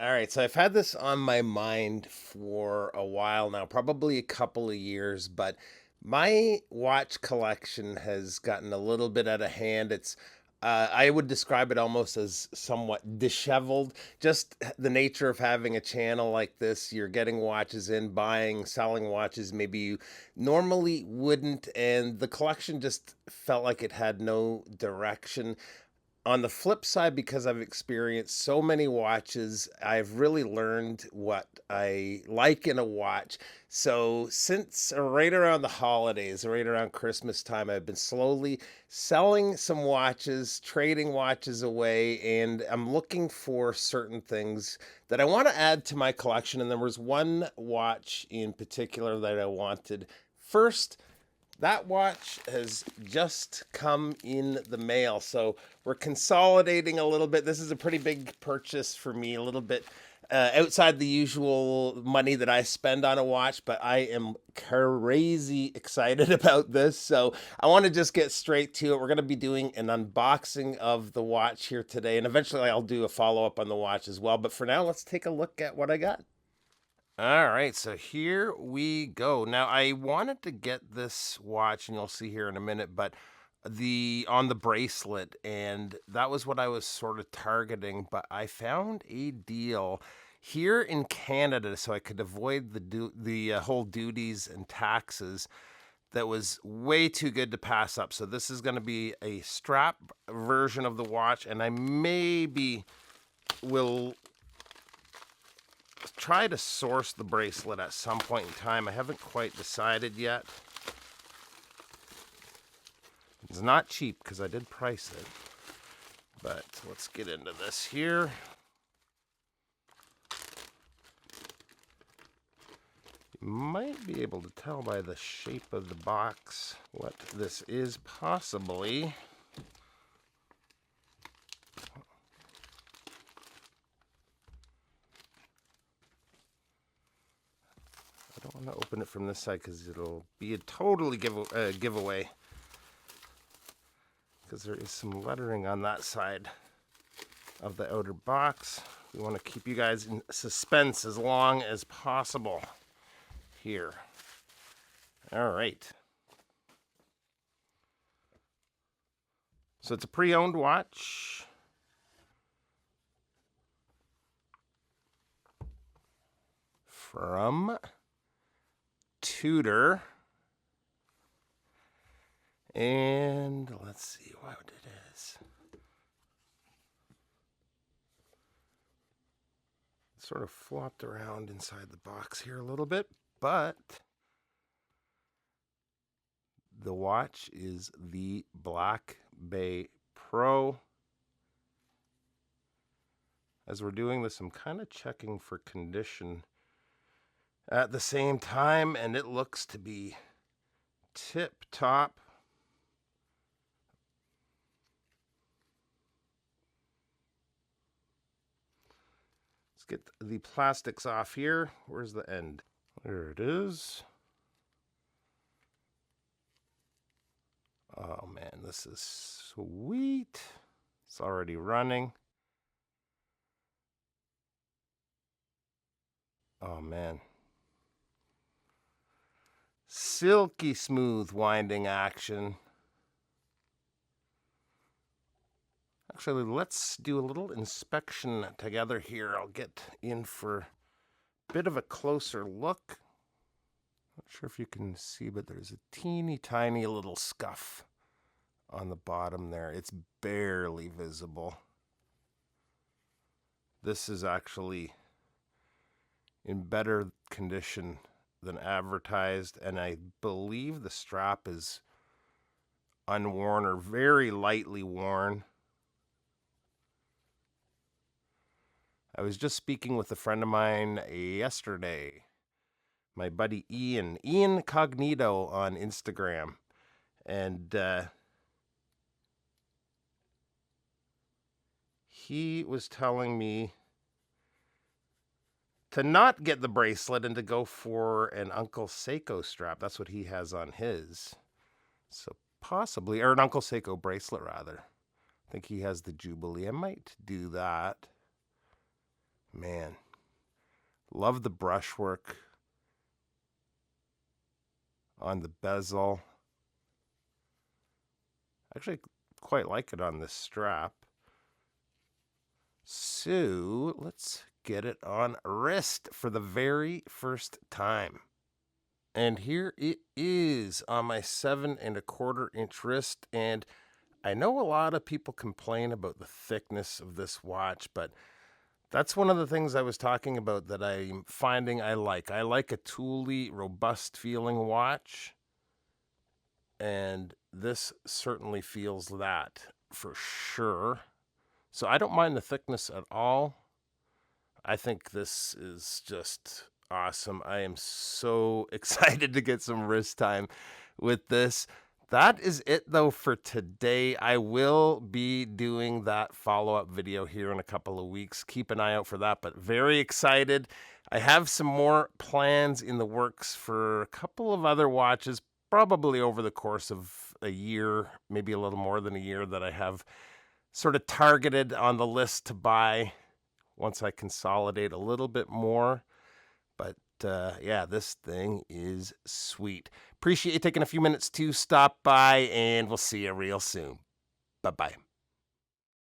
All right, so I've had this on my mind for a while now, probably a couple of years, but my watch collection has gotten a little bit out of hand. I would describe it almost as somewhat disheveled. Just the nature of having a channel like this, you're getting watches in, buying, selling watches maybe you normally wouldn't, and the collection just felt like it had no direction. On the flip side, because I've experienced so many watches, I've really learned what I like in a watch. So, since right around the holidays, right around Christmas time, I've been slowly selling some watches, trading watches away, and I'm looking for certain things that I want to add to my collection. And there was one watch in particular that I wanted. First, that watch has just come in the mail. So we're consolidating a little bit. This is a pretty big purchase for me, a little bit outside the usual money that I spend on a watch, but I am crazy excited about this. So I want to just get straight to it. We're going to be doing an unboxing of the watch here today, and eventually I'll do a follow up on the watch as well. But for now, let's take a look at what I got. All right, so here we go. Now I wanted to get this watch, and you'll see here in a minute, but the on the bracelet, and that was what I was sort of targeting. But I found a deal here in Canada, so I could avoid the whole duties and taxes. That was way too good to pass up. So this is going to be a strap version of the watch, and I maybe will try to source the bracelet at some point in time. I haven't quite decided yet. It's not cheap because I did price it. But let's get into this here. You might be able to tell by the shape of the box what this is possibly. I don't want to open it from this side because it'll be a totally giveaway. Because there is some lettering on that side of the outer box. We want to keep you guys in suspense as long as possible here. All right. So it's a pre-owned watch. From Tudor. And let's see what it is. Sort of flopped around inside the box here a little bit, but the watch is the Black Bay Pro. As we're doing this, I'm kind of checking for condition at the same time, and it looks to be tip top. Let's get the plastics off here. Where's the end? There it is. Oh man, this is sweet. It's already running. Oh man. Silky smooth winding action. Actually, let's do a little inspection together here. I'll get in for a bit of a closer look. Not sure if you can see, but there's a teeny tiny little scuff on the bottom there. It's barely visible. This is actually in better condition than advertised, and I believe the strap is unworn or very lightly worn. I was just speaking with a friend of mine yesterday, my buddy Ian Cognito on Instagram, and he was telling me to not get the bracelet and to go for an Uncle Seiko strap. That's what he has on his. So possibly, or an Uncle Seiko bracelet rather. I think he has the Jubilee. I might do that. Man, love the brushwork on the bezel. Actually, quite like it on this strap. So let's get it on wrist for the very first time. And here it is on my 7¼ inch wrist. And I know a lot of people complain about the thickness of this watch, but that's one of the things I was talking about that I'm finding I like. I like a tooly, robust feeling watch. And this certainly feels that for sure. So I don't mind the thickness at all. I think this is just awesome. I am so excited to get some wrist time with this. That is it though for today. I will be doing that follow-up video here in a couple of weeks. Keep an eye out for that, but very excited. I have some more plans in the works for a couple of other watches, probably over the course of a year, maybe a little more than a year, that I have sort of targeted on the list to buy once I consolidate a little bit more. But yeah, this thing is sweet. Appreciate you taking a few minutes to stop by, and we'll see you real soon. Bye-bye.